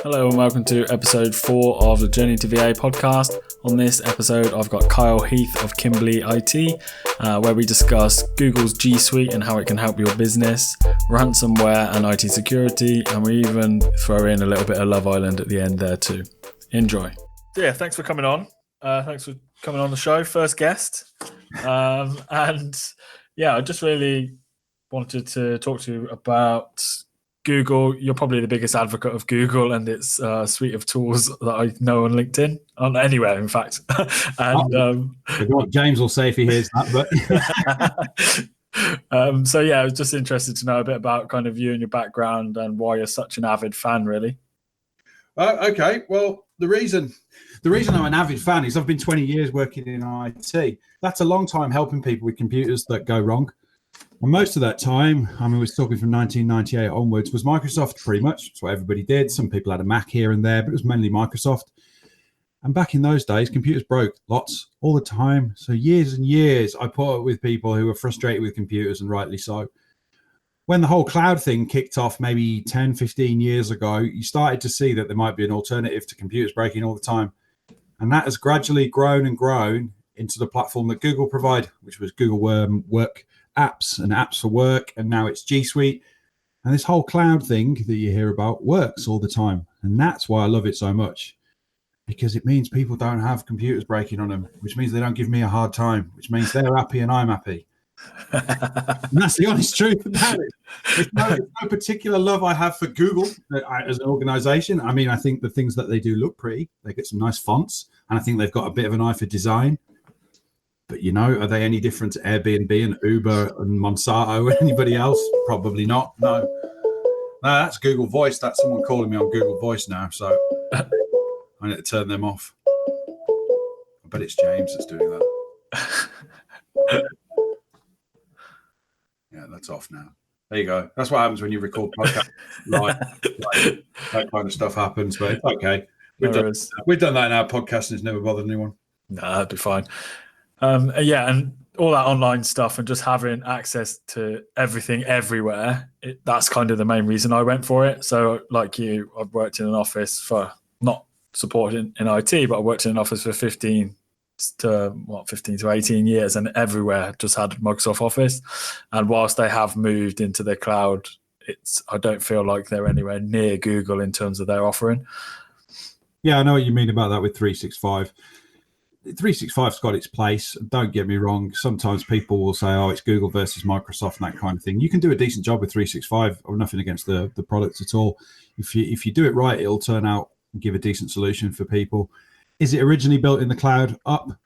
Hello and welcome to episode 4 of the Journey to VA podcast. On this episode, I've got Kyle Heath of Kimbley IT, where we discuss Google's GSuite and how it can help your business, ransomware and IT security, and we even throw in a little bit of Love Island at the end there too. Enjoy. Yeah, thanks for coming on. Thanks for coming on the show, first guest. And yeah, I just really wanted to talk to you about Google. You're probably the biggest advocate of Google and its suite of tools that I know on LinkedIn, on anywhere, in fact. And what James will say if he hears that. But so yeah, I was just interested to know a bit about kind of you and your background and why you're such an avid fan, really. Okay, well, the reason I'm an avid fan is I've been 20 years working in IT. That's a long time helping people with computers that go wrong. And most of that time, I mean, we're talking from 1998 onwards, was Microsoft pretty much. That's what everybody did. Some people had a Mac here and there, but it was mainly Microsoft. And back in those days, computers broke lots, all the time. So years and years, I put up with people who were frustrated with computers, and rightly so. When the whole cloud thing kicked off maybe 10, 15 years ago, you started to see that there might be an alternative to computers breaking all the time. And that has gradually grown and grown into the platform that Google provide, which was Google Work apps and apps for work, and now it's GSuite. And this whole cloud thing that you hear about works all the time. And that's why I love it so much, because it means people don't have computers breaking on them, which means they don't give me a hard time, which means they're happy and I'm happy. And that's the honest truth about it. There's no particular love I have for Google as an organization. I mean, I think the things that they do look pretty. They get some nice fonts, and I think they've got a bit of an eye for design. But, you know, are they any different to Airbnb and Uber and Monsanto and anybody else? Probably not. No, that's Google Voice. That's someone calling me on Google Voice now. So I need to turn them off. I bet it's James that's doing that. Yeah, that's off now. There you go. That's what happens when you record podcasts live. That kind of stuff happens, but it's okay. We've done that in our podcast, and it's never bothered anyone. No, that'd be fine. Yeah, and all that online stuff and just having access to everything everywhere, that's kind of the main reason I went for it. So like you, I've worked in an office for, not supporting in IT, but I worked in an office for 15 to 18 years, and everywhere just had Microsoft Office. And whilst they have moved into the cloud, I don't feel like they're anywhere near Google in terms of their offering. Yeah, I know what you mean about that with 365. 365's got its place. Don't get me wrong. Sometimes people will say, oh, it's Google versus Microsoft and that kind of thing. You can do a decent job with 365. I've nothing against the product at all. If you do it right, it'll turn out and give a decent solution for people. Is it originally built in the cloud?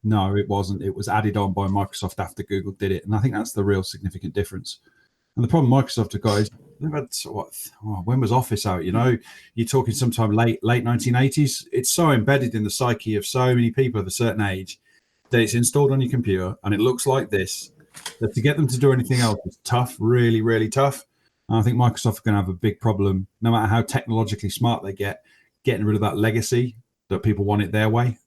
No, it wasn't. It was added on by Microsoft after Google did it. And I think that's the real significant difference. And the problem Microsoft have got is, when was Office out? You know, you're talking sometime late 1980s. It's so embedded in the psyche of so many people of a certain age that it's installed on your computer and it looks like this. That to get them to do anything else is tough, really, really tough. And I think Microsoft are going to have a big problem, no matter how technologically smart they get, getting rid of that legacy that people want it their way.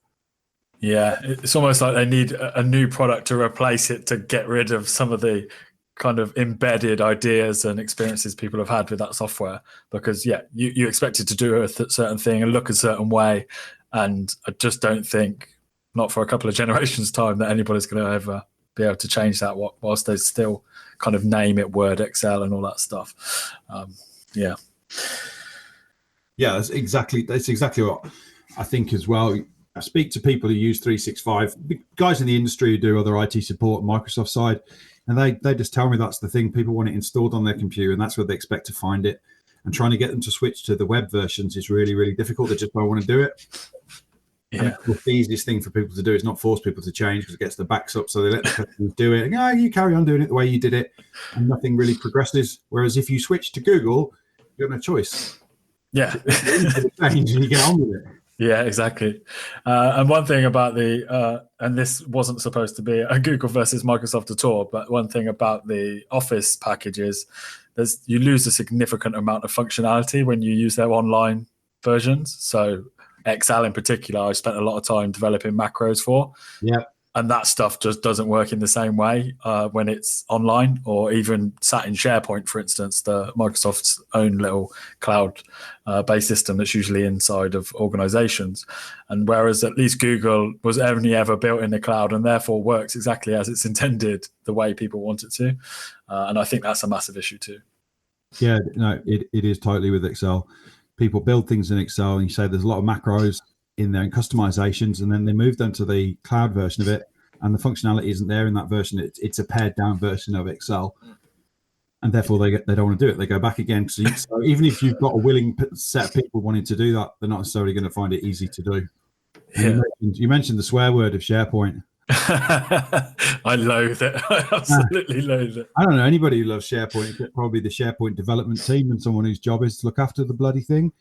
Yeah, it's almost like they need a new product to replace it, to get rid of some of the kind of embedded ideas and experiences people have had with that software. Because yeah, you expect it to do a certain thing and look a certain way, and I just don't think, not for a couple of generations time, that anybody's going to ever be able to change that whilst they still kind of name it Word, Excel and all that stuff. Yeah, that's exactly what I think as well. I speak to people who use 365, guys in the industry who do other IT support, Microsoft side, and they just tell me that's the thing. People want it installed on their computer, and that's where they expect to find it. And trying to get them to switch to the web versions is really, really difficult. They just don't want to do it. Yeah. And the easiest thing for people to do is not force people to change, because it gets the backs up. So they let the customers do it. And, you carry on doing it the way you did it, and nothing really progresses. Whereas if you switch to Google, you've got no choice. Yeah. And you get on with it. Yeah, exactly. And one thing about and this wasn't supposed to be a Google versus Microsoft at all, but one thing about the Office packages, you lose a significant amount of functionality when you use their online versions. So Excel in particular, I spent a lot of time developing macros for. Yeah. And that stuff just doesn't work in the same way when it's online, or even sat in SharePoint, for instance, the Microsoft's own little cloud-based system that's usually inside of organizations. And whereas at least Google was only ever built in the cloud and therefore works exactly as it's intended, the way people want it to. And I think that's a massive issue too. Yeah, no, it is totally with Excel. People build things in Excel, and you say there's a lot of macros in there and customizations, and then they move them to the cloud version of it, and the functionality isn't there in that version. It's a pared down version of Excel, and therefore they don't want to do it. They go back again. So even if you've got a willing set of people wanting to do that, they're not necessarily going to find it easy to do. Yeah. You mentioned the swear word of SharePoint. I loathe it. I absolutely loathe it. I don't know anybody who loves SharePoint except probably the SharePoint development team and someone whose job is to look after the bloody thing.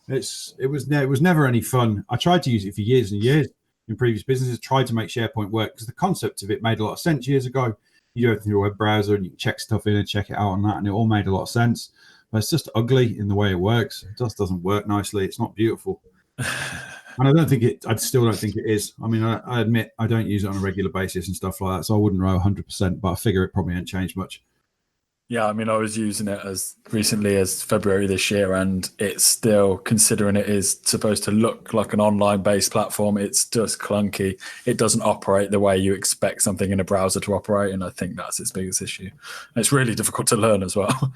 It was never any fun. I tried to use it for years and years in previous businesses, tried to make SharePoint work because the concept of it made a lot of sense years ago. You do it through your web browser and you can check stuff in and check it out on that, and it all made a lot of sense. But it's just ugly in the way it works. It just doesn't work nicely. It's not beautiful. And I still don't think it is. I mean, I admit I don't use it on a regular basis and stuff like that, so I wouldn't know 100%, but I figure it probably ain't changed much. Yeah, I mean, I was using it as recently as February this year, and it's still, considering it is supposed to look like an online-based platform, it's just clunky. It doesn't operate the way you expect something in a browser to operate, and I think that's its biggest issue. And it's really difficult to learn as well.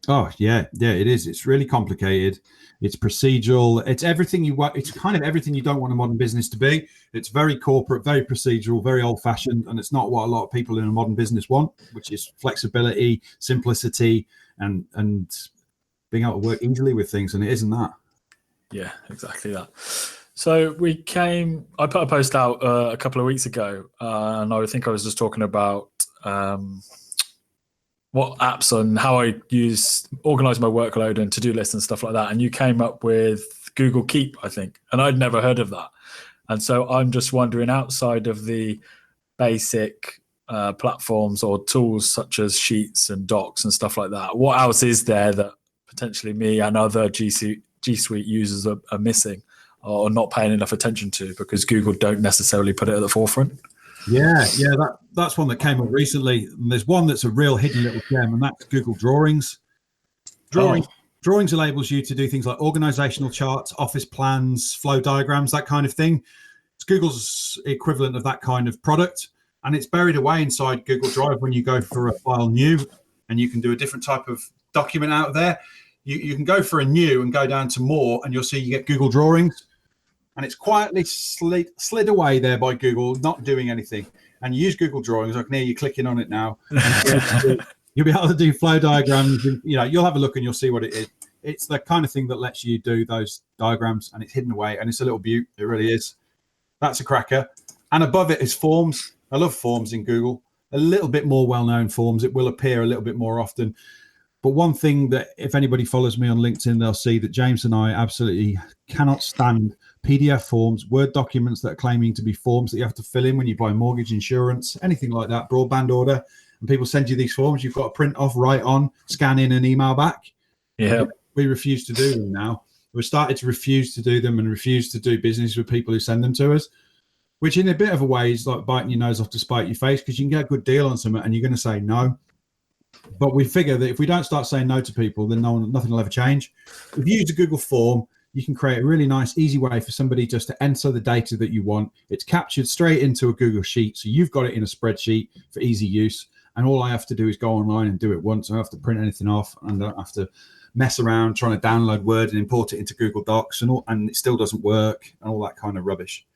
Oh, yeah, it is. It's really complicated. It's procedural. It's everything you want. It's kind of everything you don't want a modern business to be. It's very corporate, very procedural, very old-fashioned, and it's not what a lot of people in a modern business want, which is flexibility, simplicity, and being able to work easily with things, and it isn't that. Yeah, exactly that. So I put a post out a couple of weeks ago, and I think I was just talking about what apps and how I organize my workload and to-do lists and stuff like that. And you came up with Google Keep, I think, and I'd never heard of that. And so I'm just wondering, outside of the basic platforms or tools such as Sheets and Docs and stuff like that, what else is there that potentially me and other GSuite users are missing or not paying enough attention to because Google don't necessarily put it at the forefront? Yeah, that's one that came up recently. And there's one that's a real hidden little gem, and that's Google Drawings. Drawings enables you to do things like organizational charts, office plans, flow diagrams, that kind of thing. It's Google's equivalent of that kind of product, and it's buried away inside Google Drive when you go for a file new, and you can do a different type of document out of there. You can go for a new and go down to more, and you'll see you get Google Drawings. And it's quietly slid away there by Google, not doing anything. And you use Google Drawings. I can hear you clicking on it now. You'll be able to do flow diagrams. You'll have a look and you'll see what it is. It's the kind of thing that lets you do those diagrams, and it's hidden away, and it's a little beaut. It really is. That's a cracker. And above it is Forms. I love Forms in Google. A little bit more well-known Forms. It will appear a little bit more often. But one thing that if anybody follows me on LinkedIn, they'll see that James and I absolutely cannot stand PDF forms, Word documents that are claiming to be forms that you have to fill in when you buy mortgage insurance, anything like that, broadband order. And people send you these forms, you've got to print off, write on, scan in and email back. Yeah. We refuse to do them now. We've started to refuse to do them and refuse to do business with people who send them to us, which in a bit of a way is like biting your nose off to spite your face, because you can get a good deal on something and you're going to say no. But we figure that if we don't start saying no to people, then nothing will ever change. If you use a Google form, you can create a really nice, easy way for somebody just to enter the data that you want. It's captured straight into a Google Sheet. So you've got it in a spreadsheet for easy use. And all I have to do is go online and do it once. I don't have to print anything off, and I don't have to mess around trying to download Word and import it into Google Docs and it still doesn't work and all that kind of rubbish.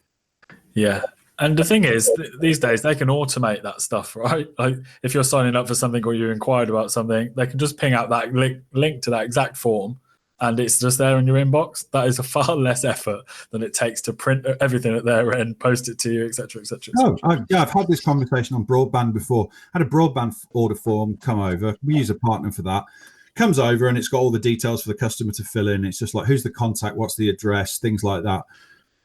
Yeah. And the thing is, these days they can automate that stuff, right? Like if you're signing up for something or you inquired about something, they can just ping out that link to that exact form, and it's just there in your inbox. That is a far less effort than it takes to print everything at their end, post it to you, etc., etc. No, I've had this conversation on broadband before. I had a broadband order form come over. We use a partner for that. Comes over and it's got all the details for the customer to fill in. It's just like, who's the contact, what's the address, things like that.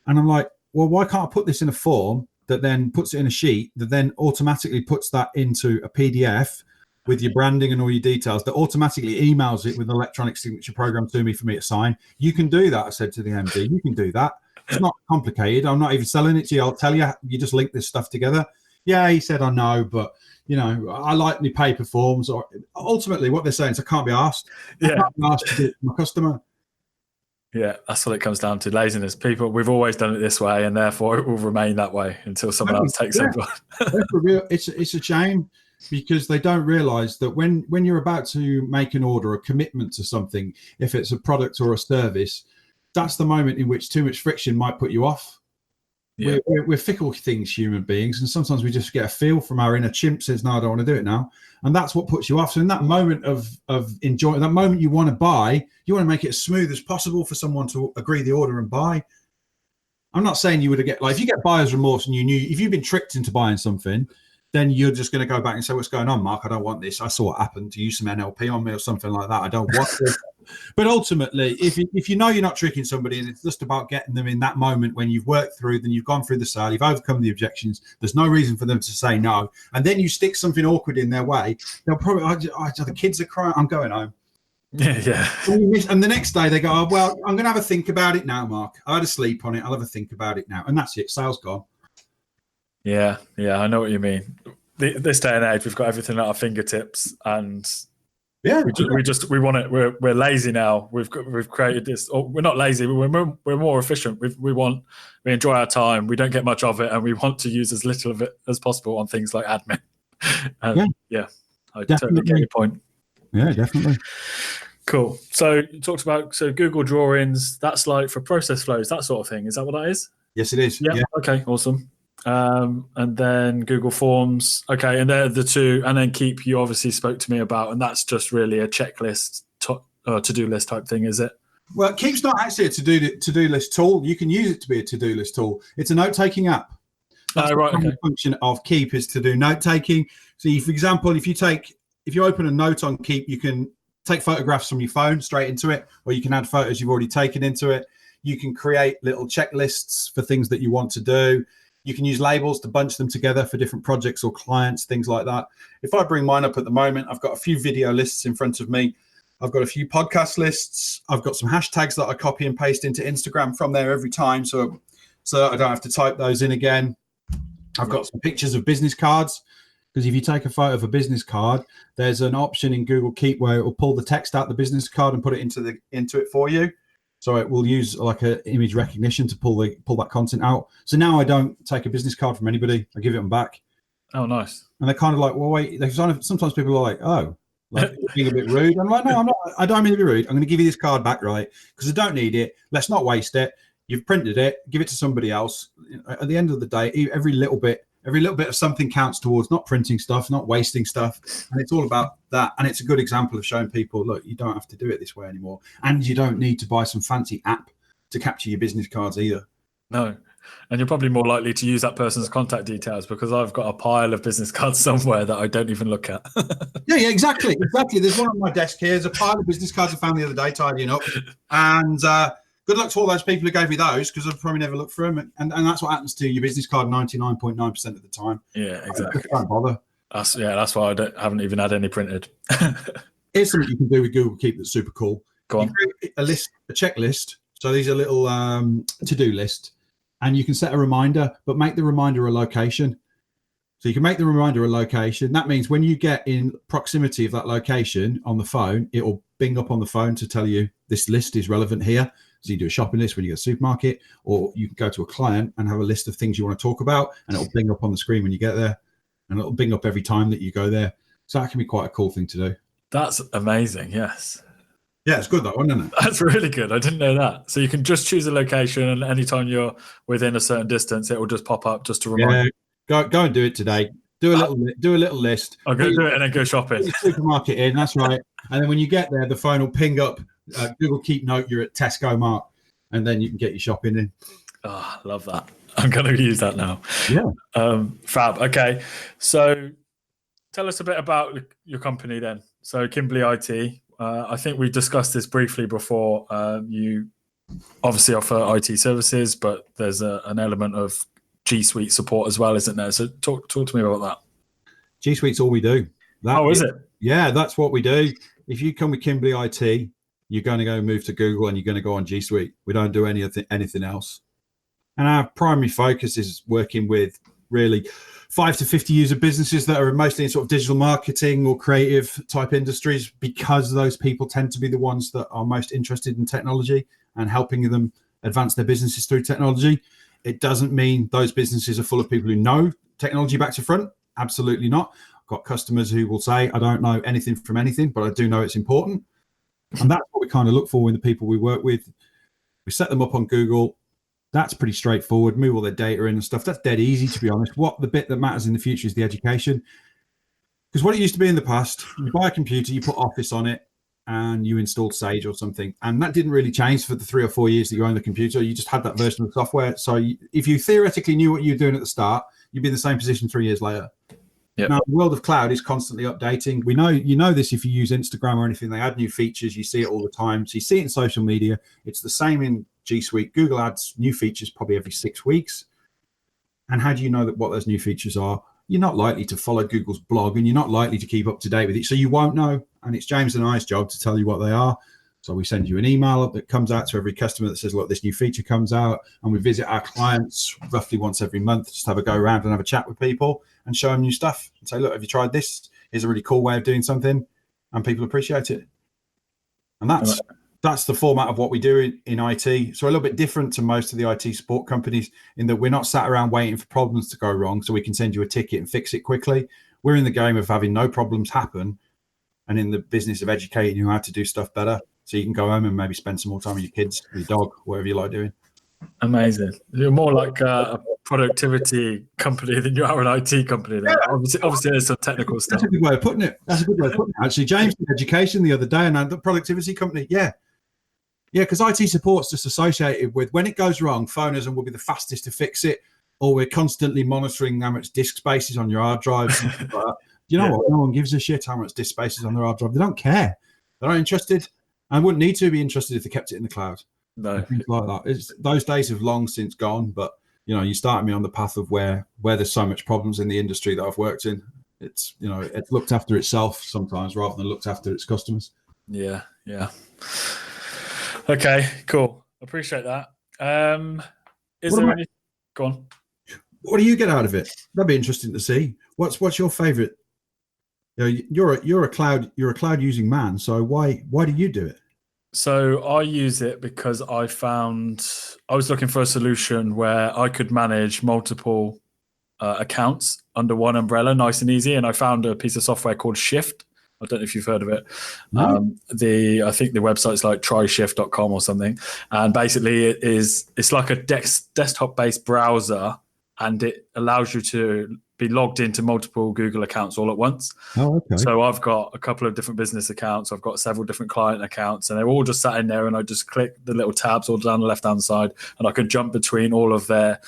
And I'm like, well, why can't I put this in a form that then puts it in a sheet that then automatically puts that into a PDF with your branding and all your details, that automatically emails it with an electronic signature program to me for me to sign? You can do that, I said to the MD. You can do that. It's not complicated. I'm not even selling it to you. I'll tell you. You just link this stuff together. Yeah, he said, I know, but I like my paper forms. Or ultimately, what they're saying is, I can't be asked. I can't be asked to do it to my customer. Yeah, that's what it comes down to. Laziness. We've always done it this way, and therefore it will remain that way until someone else takes over. It's a shame, because they don't realize that when you're about to make an order, a commitment to something, if it's a product or a service, that's the moment in which too much friction might put you off. Yeah. We're fickle things, human beings, and sometimes we just get a feel from our inner chimp says, no, I don't want to do it now. And that's what puts you off. So in that moment of enjoying, that moment you want to buy, you want to make it as smooth as possible for someone to agree the order and buy. I'm not saying you would get, like, if you get buyer's remorse and if you've been tricked into buying something, then you're just going to go back and say, what's going on, Mark? I don't want this. I saw what happened. To use some NLP on me or something like that. I don't want this. But ultimately, if you know you're not tricking somebody, and it's just about getting them in that moment when you've worked through, then you've gone through the sale, you've overcome the objections, there's no reason for them to say no, and then you stick something awkward in their way, they'll probably, the kids are crying, I'm going home. Yeah. And the next day they go, oh, well, I'm going to have a think about it now, Mark. I had a sleep on it. I'll have a think about it now. And that's it. Sales gone. Yeah, I know what you mean. This day and age, we've got everything at our fingertips, and we want it. We're lazy now. We've created this. Or we're not lazy. We're more efficient. We enjoy our time. We don't get much of it, and we want to use as little of it as possible on things like admin. I totally get your point. Yeah, definitely. Cool. So you talked about Google drawings. That's like for process flows, that sort of thing. Is that what that is? Yes, it is. Yeah. Okay. Awesome. And then Google Forms. Okay, and they're the two. And then Keep, you obviously spoke to me about, and that's just really a checklist to-do list type thing, is it? Well, Keep's not actually a to-do list tool. You can use it to be a to-do list tool. It's a note-taking app. That's right. Okay. The function of Keep is to do note-taking. So, for example, if you open a note on Keep, you can take photographs from your phone straight into it, or you can add photos you've already taken into it. You can create little checklists for things that you want to do. You can use labels to bunch them together for different projects or clients, things like that. If I bring mine up at the moment, I've got a few video lists in front of me. I've got a few podcast lists. I've got some hashtags that I copy and paste into Instagram from there every time, so I don't have to type those in again. I've got some pictures of business cards, because if you take a photo of a business card, there's an option in Google Keep where it will pull the text out the business card and put it into it for you. So it will use like an image recognition to pull that content out. So now I don't take a business card from anybody. I give it them back. Oh, nice. And they're kind of like, well, wait. Sometimes people are like, oh, like being a bit rude. I'm like, no, I'm not. I don't mean to be rude. I'm going to give you this card back, right? Because I don't need it. Let's not waste it. You've printed it. Give it to somebody else. At the end of the day, every little bit of something counts towards not printing stuff, not wasting stuff. And it's all about that. And it's a good example of showing people, look, you don't have to do it this way anymore. And you don't need to buy some fancy app to capture your business cards either. No. And you're probably more likely to use that person's contact details, because I've got a pile of business cards somewhere that I don't even look at. Yeah, exactly. There's one on my desk here. There's a pile of business cards I found the other day tidying up. And good luck to all those people who gave me those, because I've probably never looked through them. And that's what happens to your business card 99.9% of the time. Yeah, exactly. Don't bother. That's why I haven't even had any printed. Here's something you can do with Google Keep that's super cool. Go on. You create a checklist. So these are little to-do list. And you can set a reminder, but make the reminder a location. So you can make the reminder a location. That means when you get in proximity of that location on the phone, it will bing up on the phone to tell you this list is relevant here. So you do a shopping list when you go to the supermarket, or you can go to a client and have a list of things you want to talk about, and it'll bing up on the screen when you get there, and it'll bing up every time that you go there. So that can be quite a cool thing to do. That's amazing. Yes. Yeah, it's good, that one, isn't it? That's really good. I didn't know that. So you can just choose a location, and anytime you're within a certain distance, it will just pop up just to remind you. Go and do it today. Do a little list. I'll go do it and then go shopping. Put your supermarket in, that's right. And then when you get there, the phone will ping up Google Keep note you're at Tesco, Mark, and then you can get your shopping in. Oh, I love that. I'm going to use that now. Yeah. Fab. Okay. So tell us a bit about your company then. So Kimbley IT. I think we discussed this briefly before. You obviously offer IT services, but there's an element of GSuite support as well, isn't there? So talk to me about that. GSuite's all we do. Is it? Yeah, that's what we do. If you come with Kimbley IT, you're going to go move to Google and you're going to go on GSuite. We don't do anything else. And our primary focus is working with really 5 to 50 user businesses that are mostly in sort of digital marketing or creative type industries, because those people tend to be the ones that are most interested in technology and helping them advance their businesses through technology. It doesn't mean those businesses are full of people who know technology back to front. Absolutely not. I've got customers who will say, I don't know anything from anything, but I do know it's important. And that's what we kind of look for in the people we work with. We set them up on Google. That's pretty straightforward. Move all their data in and stuff. That's dead easy, to be honest. What the bit that matters in the future is the education. Because what it used to be in the past, you buy a computer, you put Office on it, and you installed Sage or something. And that didn't really change for the 3 or 4 years that you owned the computer. You just had that version of the software. So if you theoretically knew what you were doing at the start, you'd be in the same position 3 years later. Yep. Now, the world of cloud is constantly updating. We know, you know this if you use Instagram or anything. They add new features. You see it all the time. So you see it in social media. It's the same in GSuite. Google adds new features probably every 6 weeks. And how do you know that what those new features are? You're not likely to follow Google's blog, and you're not likely to keep up to date with it. So you won't know. And it's James and I's job to tell you what they are. So we send you an email that comes out to every customer that says, look, this new feature comes out. And we visit our clients roughly once every month, just have a go around and have a chat with people and show them new stuff and say, look, have you tried this? Here's a really cool way of doing something. And people appreciate it. And that's the format of what we do in IT. So a little bit different to most of the IT support companies in that we're not sat around waiting for problems to go wrong so we can send you a ticket and fix it quickly. We're in the game of having no problems happen and in the business of educating you how to do stuff better so you can go home and maybe spend some more time with your kids, your dog, whatever you like doing. Amazing. You're more like a productivity company than you are an IT company. Then. Yeah. Obviously, there's some technical stuff. That's a good way of putting it. Actually, James did education the other day, and the productivity company, yeah, because IT support's just associated with when it goes wrong, phone us and we'll be the fastest to fix it, or we're constantly monitoring how much disk space is on your hard drive. You know what? No one gives a shit how much disk space is on their hard drive. They don't care. They're not interested. I wouldn't need to be interested if they kept it in the cloud. No, things like that. Those days have long since gone. But you started me on the path of where there's so much problems in the industry that I've worked in. It's it's looked after itself sometimes rather than looked after its customers. Yeah. Okay, cool. Appreciate that. Go on. What do you get out of it? That'd be interesting to see. What's your favorite? You're a cloud using man. So why do you do it? So I use it because I was looking for a solution where I could manage multiple accounts under one umbrella, nice and easy. And I found a piece of software called Shift. I don't know if you've heard of it. No. I think the website's like tryshift.com or something. And basically it's like a desktop-based browser, and it allows you to be logged into multiple Google accounts all at once. Oh, okay. So I've got a couple of different business accounts. I've got several different client accounts, and they're all just sat in there, and I just click the little tabs all down the left-hand side, and I can jump between all of their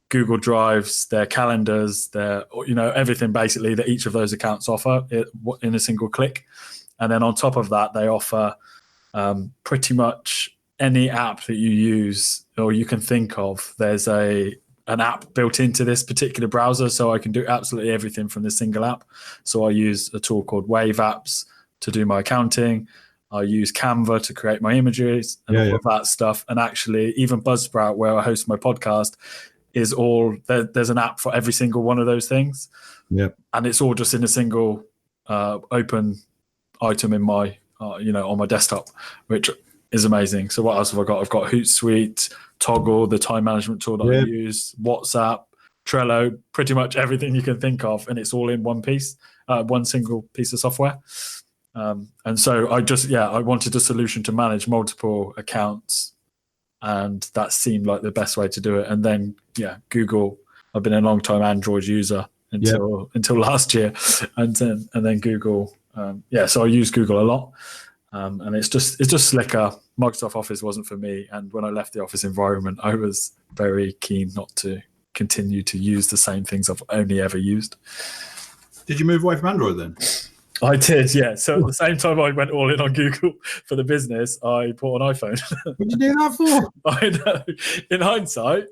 Google Drives, their calendars, their everything basically that each of those accounts offer in a single click. And then on top of that, they offer pretty much any app that you use or you can think of. There's an app built into this particular browser, so I can do absolutely everything from this single app. So I use a tool called Wave Apps to do my accounting. I use Canva to create my images and all of that stuff. And actually, even Buzzsprout, where I host my podcast, is there's an app for every single one of those things. Yeah, and it's all just in a single open item in my on my desktop, which is amazing. So what else have I got? I've got Hootsuite, Toggle, the time management tool that I use, WhatsApp, Trello, pretty much everything you can think of, and it's all in one single piece of software. And so I wanted a solution to manage multiple accounts, and that seemed like the best way to do it. And then Google. I've been a long time Android user until last year, and then Google. So I use Google a lot. And it's just slicker. Microsoft Office wasn't for me, and when I left the office environment, I was very keen not to continue to use the same things I've only ever used. Did you move away from Android then? I did, yeah. So at the same time I went all in on Google for the business, I bought an iPhone. What did you do that for? I know. In hindsight,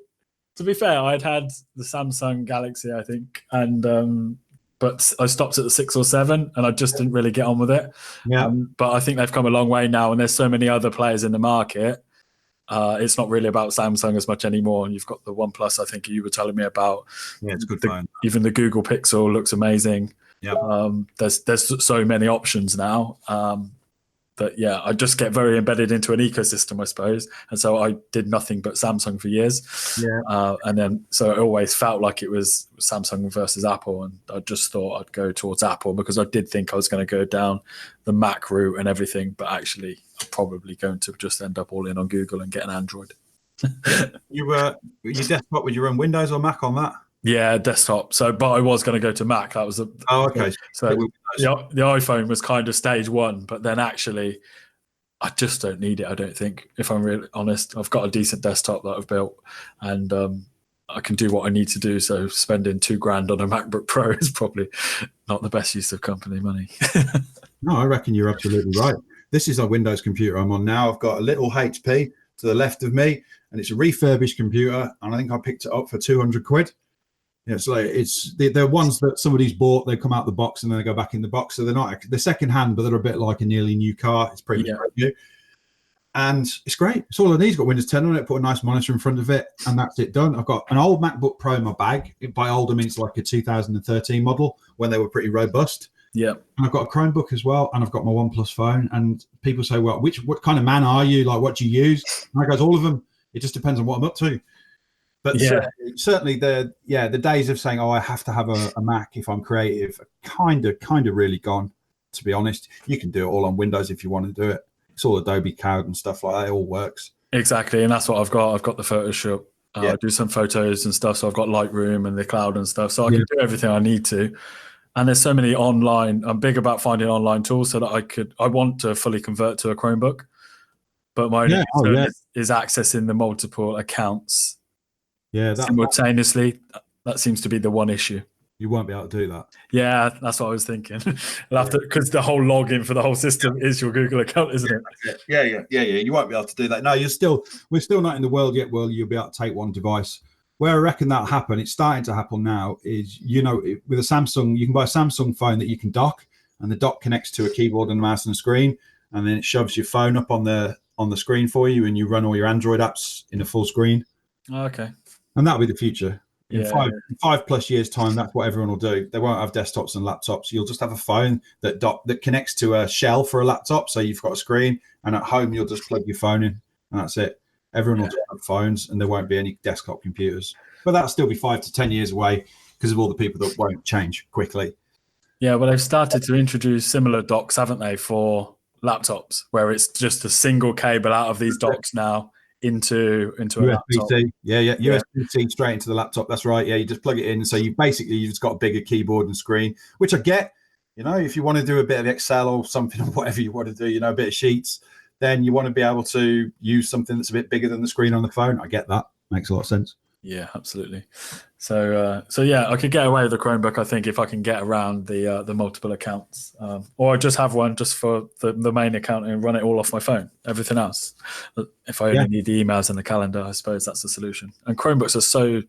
to be fair, I'd had the Samsung Galaxy, I think, and but I stopped at the 6 or 7 and I just didn't really get on with it. Yeah. But I think they've come a long way now, and there's so many other players in the market It's not really about Samsung as much anymore. And you've got the OnePlus, I think you were telling me about. Yeah, it's a good phone. Even the Google Pixel looks amazing. Yeah. There's so many options now. That I just get very embedded into an ecosystem, I suppose, and so I did nothing but Samsung for years. And then so it always felt like it was Samsung versus Apple, and I just thought I'd go towards Apple because I did think I was going to go down the Mac route and everything, but actually I'm probably going to just end up all in on Google and get an Android. Your desktop with your own Windows or Mac on that? Yeah, desktop. So, but I was going to go to Mac. That was okay. So the iPhone was kind of stage one, but then actually, I just don't need it. I don't think, if I'm really honest, I've got a decent desktop that I've built, and I can do what I need to do. So, spending $2,000 on a MacBook Pro is probably not the best use of company money. No, I reckon you're absolutely right. This is a Windows computer I'm on now. I've got a little HP to the left of me, and it's a refurbished computer, and I think I picked it up for 200 quid. Yeah, they're ones that somebody's bought. They come out the box and then they go back in the box. So they're second hand, but they're a bit like a nearly new car. It's pretty much new, and it's great. It's all I need. It's got Windows 10 on it. Put a nice monitor in front of it, and that's it done. I've got an old MacBook Pro in my bag. By old, I mean it's like a 2013 model when they were pretty robust. Yeah, and I've got a Chromebook as well, and I've got my OnePlus phone. And people say, "Well, what kind of man are you? Like, what do you use?" And I goes, "All of them. It just depends on what I'm up to." But certainly the days of saying, "Oh, I have to have a Mac if I'm creative," are kind of really gone. To be honest, you can do it all on Windows if you want to do it. It's all Adobe Cloud and stuff like that. It all works. Exactly, and that's what I've got. I've got the Photoshop. I do some photos and stuff, so I've got Lightroom and the cloud and stuff, so I can do everything I need to. And there's so many online. I'm big about finding online tools so that I want to fully convert to a Chromebook, but my only concern is accessing the multiple accounts. Yeah, simultaneously, that seems to be the one issue. You won't be able to do that. Yeah, that's what I was thinking. Because the whole login for the whole system is your Google account, isn't it? Yeah. You won't be able to do that. No, we're still not in the world yet where you'll be able to take one device. Where I reckon that'll happen, it's starting to happen now, is, with a Samsung, you can buy a Samsung phone that you can dock, and the dock connects to a keyboard and a mouse and a screen, and then it shoves your phone up on the screen for you, and you run all your Android apps in a full screen. Okay. And that'll be the future. In 5+ years' time, that's what everyone will do. They won't have desktops and laptops. You'll just have a phone that connects to a shell for a laptop. So you've got a screen, and at home you'll just plug your phone in, and that's it. Everyone will just have phones, and there won't be any desktop computers. But that'll still be 5 to 10 years away because of all the people that won't change quickly. Yeah, well, they've started to introduce similar docks, haven't they, for laptops, where it's just a single cable out of these docks now into a USB-C. USB-C straight into the laptop. That's right. Yeah, you just plug it in. So you've just got a bigger keyboard and screen, which I get. If you want to do a bit of Excel or something or whatever you want to do, a bit of sheets, then you want to be able to use something that's a bit bigger than the screen on the phone. I get that. Makes a lot of sense. Yeah, absolutely. So I could get away with the Chromebook, I think, if I can get around the multiple accounts, or I just have one just for the main account and run it all off my phone. Everything else, if I only need the emails and the calendar, I suppose that's the solution. And Chromebooks are so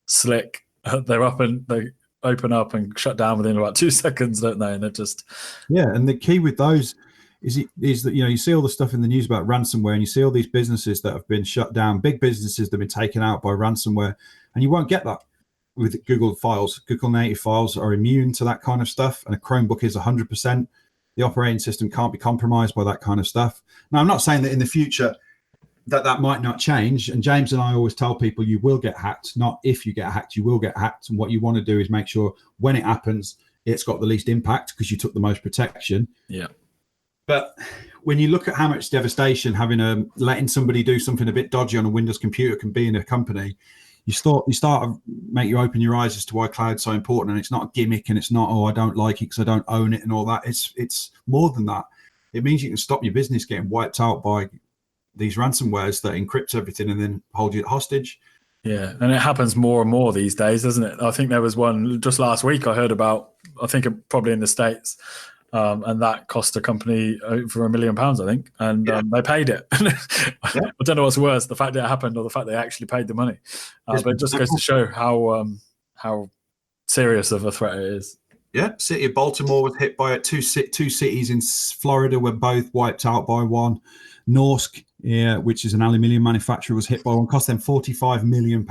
slick; they're up and they open up and shut down within about 2 seconds, don't they? And they're just And the key with those is that you see all the stuff in the news about ransomware, and you see all these businesses that have been shut down, big businesses that have been taken out by ransomware, and you won't get that with Google files. Google native files are immune to that kind of stuff, and a Chromebook is 100%. The operating system can't be compromised by that kind of stuff. Now, I'm not saying that in the future that might not change, and James and I always tell people you will get hacked, not if you get hacked, you will get hacked, and what you want to do is make sure when it happens, it's got the least impact because you took the most protection. Yeah. But when you look at how much devastation letting somebody do something a bit dodgy on a Windows computer can be in a company, you start to make you open your eyes as to why cloud's so important. And it's not a gimmick, and it's not, I don't like it because I don't own it and all that. It's more than that. It means you can stop your business getting wiped out by these ransomwares that encrypt everything and then hold you hostage. Yeah, and it happens more and more these days, doesn't it? I think there was one just last week I heard about, I think probably in the States, and that cost a company over £1 million, I think, and they paid it. I don't know what's worse, the fact that it happened or the fact they actually paid the money. But it just goes to show how serious of a threat it is. Yeah, city of Baltimore was hit by it. Two cities in Florida were both wiped out by one. Norsk yeah, which is an aluminium manufacturer, was hit by one, cost them £45 million.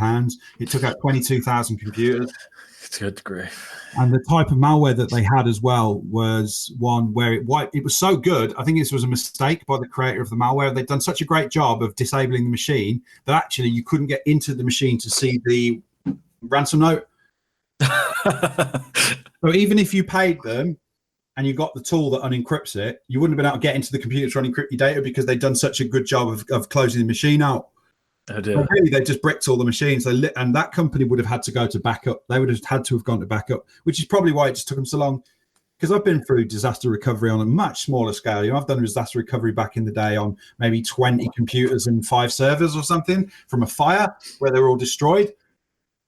It took out 22,000 computers. Good grief. And the type of malware that they had as well was one where it was so good. I think this was a mistake by the creator of the malware. They'd done such a great job of disabling the machine that actually you couldn't get into the machine to see the ransom note. So even if you paid them and you got the tool that unencrypts it, you wouldn't have been able to get into the computer to unencrypt your data because they'd done such a good job of closing the machine out. Oh dear. Really, they just bricked all the machines. And that company would have had to go to backup. They would have had to have gone to backup, which is probably why it just took them so long. Because I've been through disaster recovery on a much smaller scale. I've done disaster recovery back in the day on maybe 20 computers and 5 servers or something from a fire where they were all destroyed.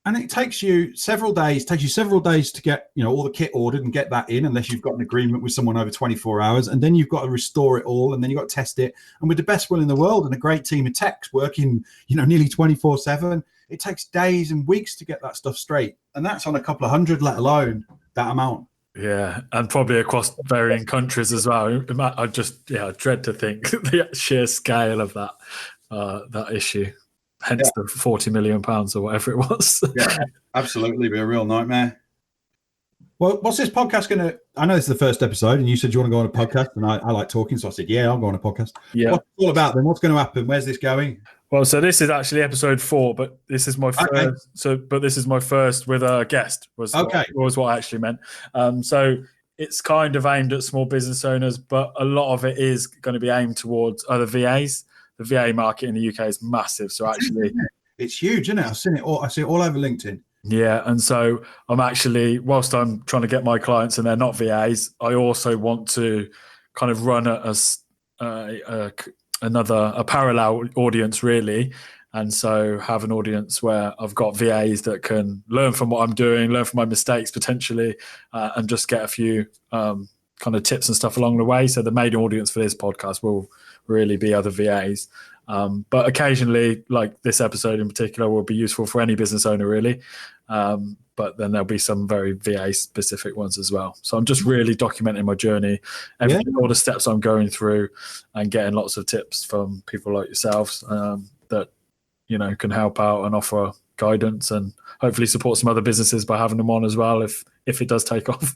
And it takes you several days to get, all the kit ordered and get that in, unless you've got an agreement with someone over 24 hours. And then you've got to restore it all, and then you've got to test it. And with the best will in the world and a great team of techs working, nearly 24/7, it takes days and weeks to get that stuff straight. And that's on a couple of hundred, let alone that amount. Yeah, and probably across varying countries as well. I dread to think the sheer scale of that issue. Hence the £40 million or whatever it was. Yeah, absolutely, be a real nightmare. Well, what's this podcast going to? I know this is the first episode, and you said you want to go on a podcast, and I like talking, so I said, yeah, I'll go on a podcast. Yeah. What's it all about then? What's going to happen? Where's this going? Well, so this is actually episode 4, but this is my first. Okay. But this is my first with a guest. Was what I actually meant. So it's kind of aimed at small business owners, but a lot of it is going to be aimed towards other VAs. The VA market in the UK is massive. So actually, it's huge, isn't it? I've seen it all. I see it all over LinkedIn. Yeah. And so I'm actually, whilst I'm trying to get my clients and they're not VAs, I also want to kind of run a parallel audience really. And so have an audience where I've got VAs that can learn from what I'm doing, learn from my mistakes potentially, and just get a few kind of tips and stuff along the way. So the main audience for this podcast will really be other VAs. But occasionally, like this episode in particular, will be useful for any business owner really. But then there'll be some very VA specific ones as well. So I'm just really documenting my journey, all the steps I'm going through, and getting lots of tips from people like yourselves that can help out and offer guidance and hopefully support some other businesses by having them on as well if it does take off.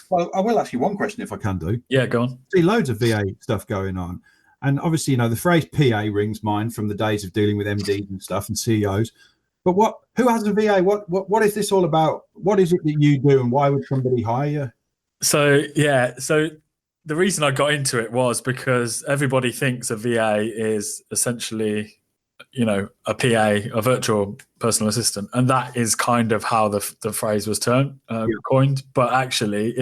Well, I will ask you one question if I can do. Yeah, go on. See loads of VA stuff going on. And obviously, the phrase PA rings mine from the days of dealing with MDs and stuff and CEOs. But who has a VA? What is this all about? What is it that you do and why would somebody hire you? So the reason I got into it was because everybody thinks a VA is essentially, a PA, a virtual personal assistant. And that is kind of how the phrase was coined. But actually,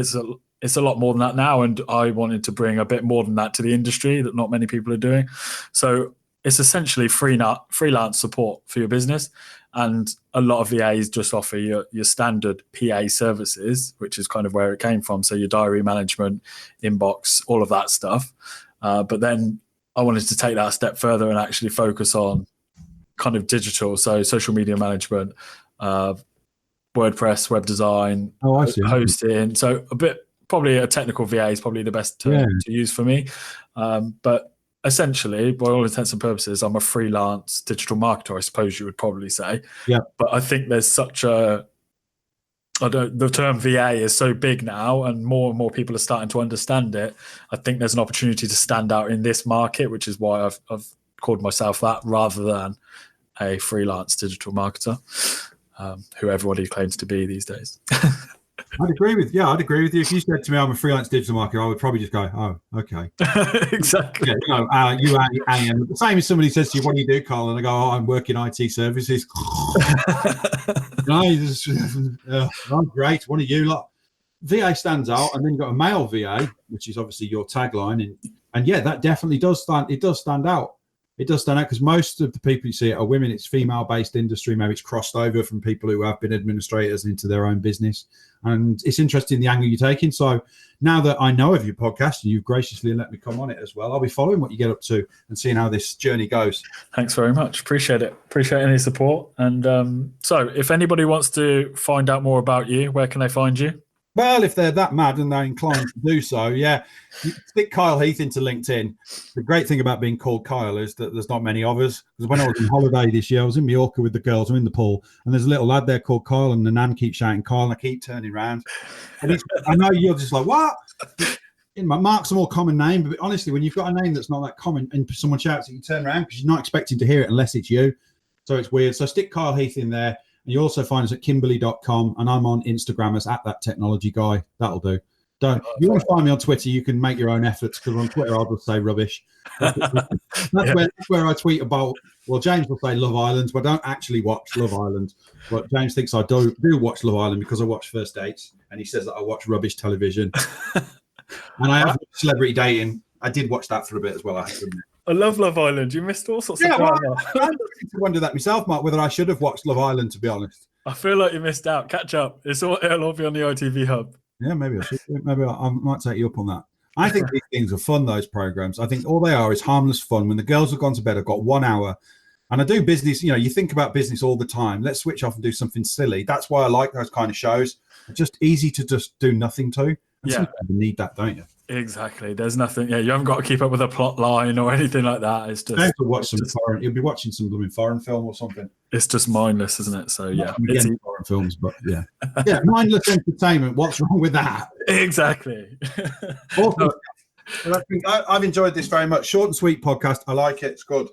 it's a lot more than that now, and I wanted to bring a bit more than that to the industry that not many people are doing. So it's essentially freelance support for your business, and a lot of VAs just offer your standard PA services, which is kind of where it came from. So your diary management, inbox, all of that stuff. But then I wanted to take that a step further and actually focus on kind of digital, so social media management, WordPress, web design, hosting. So probably a technical VA is probably the best term to use for me. But essentially, by all intents and purposes, I'm a freelance digital marketer, I suppose you would probably say. Yeah. But I think there's the term VA is so big now and more people are starting to understand it. I think there's an opportunity to stand out in this market, which is why I've called myself that rather than a freelance digital marketer, who everybody claims to be these days. I'd agree with you. If you said to me, I'm a freelance digital marketer, I would probably just go, oh, okay. Exactly. Yeah, the same as somebody says to you, what do you do, Carl? And I go, oh, I'm working IT services. Oh, great. What are you like? VA stands out, and then you've got a male VA, which is obviously your tagline. And yeah, that definitely does stand out. It does stand out because most of the people you see are women. It's female-based industry. Maybe it's crossed over from people who have been administrators into their own business. And it's interesting the angle you're taking. So now that I know of your podcast and you've graciously let me come on it as well, I'll be following what you get up to and seeing how this journey goes. Thanks very much. Appreciate it. Appreciate any support. And so if anybody wants to find out more about you, where can they find you? Well, if they're that mad and they're inclined to do so, yeah, you stick Kyle Heath into LinkedIn. The great thing about being called Kyle is that there's not many of us. Because when I was on holiday this year, I was in Mallorca with the girls. I'm in the pool, and there's a little lad there called Kyle, and the nan keeps shouting Kyle, and I keep turning around. And I know you're just like, what? Mark's a more common name, but honestly, when you've got a name that's not that common and someone shouts it, you turn around because you're not expecting to hear it unless it's you. So it's weird. So stick Kyle Heath in there. And you also find us at kimbley.com, and I'm on Instagram as @thattechnologyguy. That'll do. If you want to find me on Twitter, you can make your own efforts, because on Twitter I'll just say rubbish. That's where I tweet about. Well, James will say Love Island, but I don't actually watch Love Island. But James thinks I do watch Love Island because I watch First Dates, and he says that I watch rubbish television. And I have Celebrity Dating. I did watch that for a bit as well. I love Love Island. You missed all sorts of drama. I wonder that myself, Mark, whether I should have watched Love Island, to be honest. I feel like you missed out. Catch up. It'll all be on the ITV Hub. Yeah, maybe I should. Maybe I might take you up on that. I think these things are fun, those programs. I think all they are is harmless fun. When the girls have gone to bed, I've got 1 hour. And I do business. You know, you think about business all the time. Let's switch off and do something silly. That's why I like those kind of shows. It's just easy to just do nothing to. And sometimes you need that, don't you? Exactly. There's nothing. Yeah, you haven't got to keep up with a plot line or anything like that. It's just. You'll be watching some blooming foreign film or something. It's just mindless, isn't it? So yeah, it's foreign films, but yeah, mindless entertainment. What's wrong with that? Exactly. Awesome. Well, I've enjoyed this very much. Short and sweet podcast. I like it. It's good.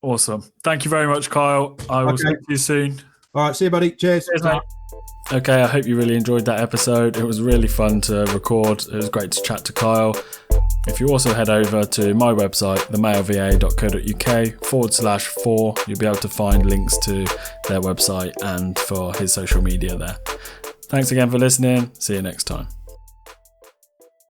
Awesome. Thank you very much, Kyle. I will speak to you soon. All right. See you, buddy. Cheers. Cheers, mate. Okay, I hope you really enjoyed that episode. It was really fun to record. It was great to chat to Kyle. If you also head over to my website, themailva.co.uk/4, you'll be able to find links to their website and for his social media there. Thanks again for listening. See you next time.